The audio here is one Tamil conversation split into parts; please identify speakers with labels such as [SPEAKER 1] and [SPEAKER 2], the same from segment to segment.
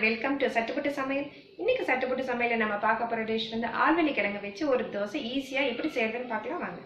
[SPEAKER 1] welcome to Sattu Buttu Samayal. இன்னைக்கு Sattu Buttu Samayalல நம்ம பார்க்க போற டிஷ் வந்து ஆல்வெலி கிழங்கு வச்சு ஒரு தோசை ஈஸியா எப்படி செய்யறதுன்னு பார்க்கலாம் வாங்க.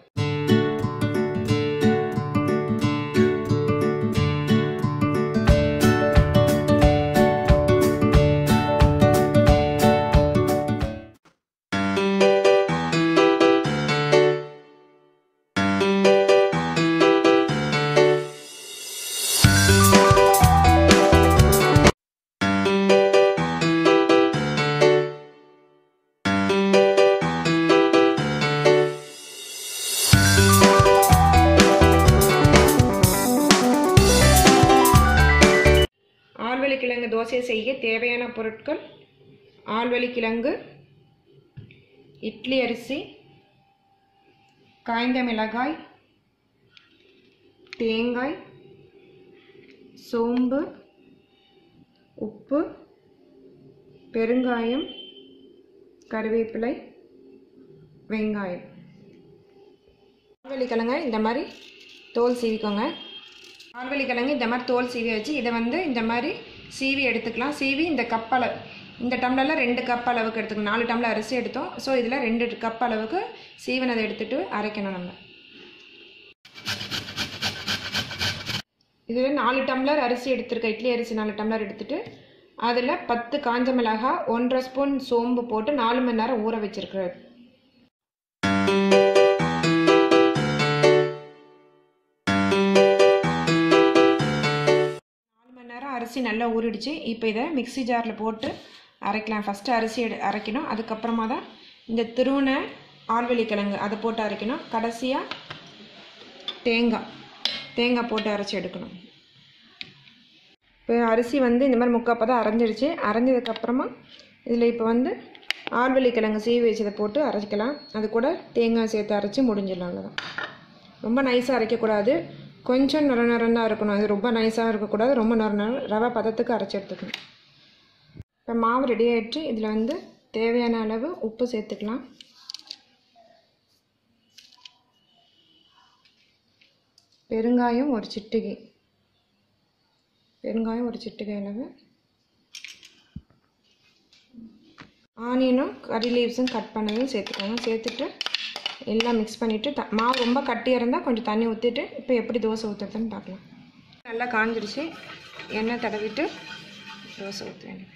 [SPEAKER 1] ஆல்வெலி கிழங்கு தோசை செய்ய தேவையான பொருட்கள் ஆல்வெலி கிழங்கு, இட்லி அரிசி, காய்ந்த மிளகாய், தேங்காய், சோம்பு, உப்பு, பெருங்காயம், கறிவேப்பிலை, வெங்காயம். ஆல்வெலி கிழங்கு இந்த மாதிரி தோல் சீவிக்கோங்க. ஆல்வெலி கிழங்கு இந்த மாதிரி தோல் சீவி வச்சு இதை வந்து இந்த மாதிரி சீவி எடுத்துக்கலாம். சீவி இந்த கப் அளவு, இந்த டம்ளரில் 2 கப் அளவுக்கு எடுத்துக்கணும். 4 டம்ளர் அரிசி எடுத்தோம். ஸோ இதில் 2 கப் அளவுக்கு சீவனதை எடுத்துகிட்டு அரைக்கணும். நம்ம இதில் 4 டம்ளர் அரிசி எடுத்துருக்கேன். இட்லி அரிசி 4 டம்ளர் எடுத்துகிட்டு அதில் 10 காஞ்ச மிளகாய், 1.5 ஸ்பூன் சோம்பு போட்டு 4 மணி நேரம் ஊற வச்சுருக்கிறது. அரிசி நல்லா ஊறிடுச்சு. இப்போ இதை மிக்ஸி ஜாரில் போட்டு அரைக்கலாம். ஃபஸ்ட்டு அரிசி அரைக்கணும். அதுக்கப்புறமா தான் இந்த திருவுன ஆல்வெலி கிழங்கு அதை போட்டு அரைக்கணும். கடைசியாக தேங்காய் போட்டு அரைச்சி எடுக்கணும். இப்போ அரிசி வந்து இந்த மாதிரி முக்கால் தான் அரைஞ்சிடுச்சு. அரைஞ்சதுக்கப்புறமா இதில் இப்போ வந்து ஆல்வெலி கிழங்கு சீவி வச்சதை போட்டு அரைச்சிக்கலாம். அது கூட தேங்காய் சேர்த்து அரைச்சி முடிஞ்சிடலாம். அவ்வளோதான். ரொம்ப நைஸாக அரைக்கக்கூடாது, கொஞ்சம் நுரம் தான் இருக்கணும். அது ரொம்ப நைஸாக இருக்கக்கூடாது, ரொம்ப நுரம் ரவை பதத்துக்கு அரைச்சி எடுத்துக்கணும். இப்போ மாவு ரெடி ஆகிடுச்சு. இதில் வந்து தேவையான அளவு உப்பு சேர்த்துக்கலாம். பெருங்காயம் ஒரு சிட்டிகை அளவு, ஆனியனும் கறி லீவ்ஸும் கட் பண்ணதும் சேர்த்துக்கோங்க. சேர்த்துட்டு எல்லாம் மிக்ஸ் பண்ணிவிட்டு மாவு ரொம்ப கட்டியாக இருந்தால் கொஞ்சம் தண்ணி ஊற்றிட்டு இப்போ எப்படி தோசை ஊற்றுறதுன்னு பார்க்கலாம். நல்லா காஞ்சிடுச்சு. எண்ணெய் தடவிட்டு தோசை ஊற்ற வேண்டியது.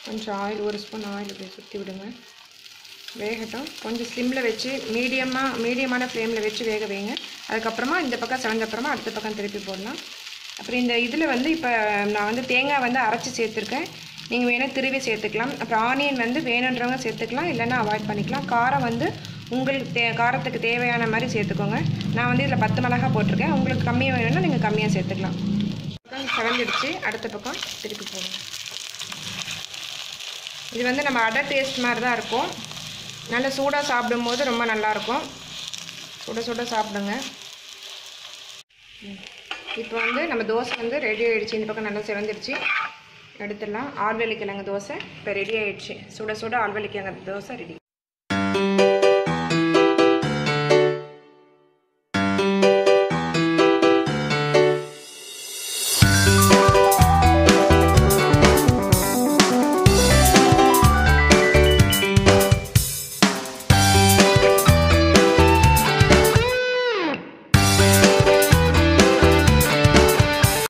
[SPEAKER 1] கொஞ்சம் ஆயில், 1 ஸ்பூன் ஆயில் இப்படி சுற்றி விடுங்க. வேகட்டும். கொஞ்சம் ஸ்லிம்மில் வச்சு மீடியமான ஃப்ளேமில் வச்சு வேக வைங்க. அதுக்கப்புறமா இந்த பக்கம் செவந்தப்புறமா அடுத்த பக்கம் திருப்பி போடலாம். அப்புறம் இந்த இதில் வந்து இப்போ நான் வந்து தேங்காய் வந்து அரைச்சி சேர்த்துருக்கேன். நீங்கள் வேணால் திருவி சேர்த்துக்கலாம். அப்புறம் ஆனியன் வந்து வேணுன்றவங்க சேர்த்துக்கலாம், இல்லைன்னா அவாய்ட் பண்ணிக்கலாம். காரம் வந்து உங்களுக்கு காரத்துக்கு தேவையான மாதிரி சேர்த்துக்கோங்க. நான் வந்து இதில் 10 மிளகாய் போட்டிருக்கேன். உங்களுக்கு கம்மியாக வேணும்னா நீங்கள் கம்மியாக சேர்த்துக்கலாம். பக்கம் செவந்துடுச்சு. அடுத்த பக்கம் திருப்பி போடணும். இது வந்து நம்ம அடை டேஸ்ட் மாதிரி தான் இருக்கும். நல்லா சூடாக சாப்பிடும்போது ரொம்ப நல்லாயிருக்கும். சுட சாப்பிடுங்க. இப்போ வந்து நம்ம தோசை வந்து ரெடி ஆகிடுச்சு. இந்த பக்கம் நல்லா செவந்துடுச்சு. எடுத்துடலாம். ஆல்வெலி கிழங்கு தோசை இப்போ ரெடி ஆகிடுச்சு. சுட ஆல்வெலி கிழங்கு தோசை ரெடி.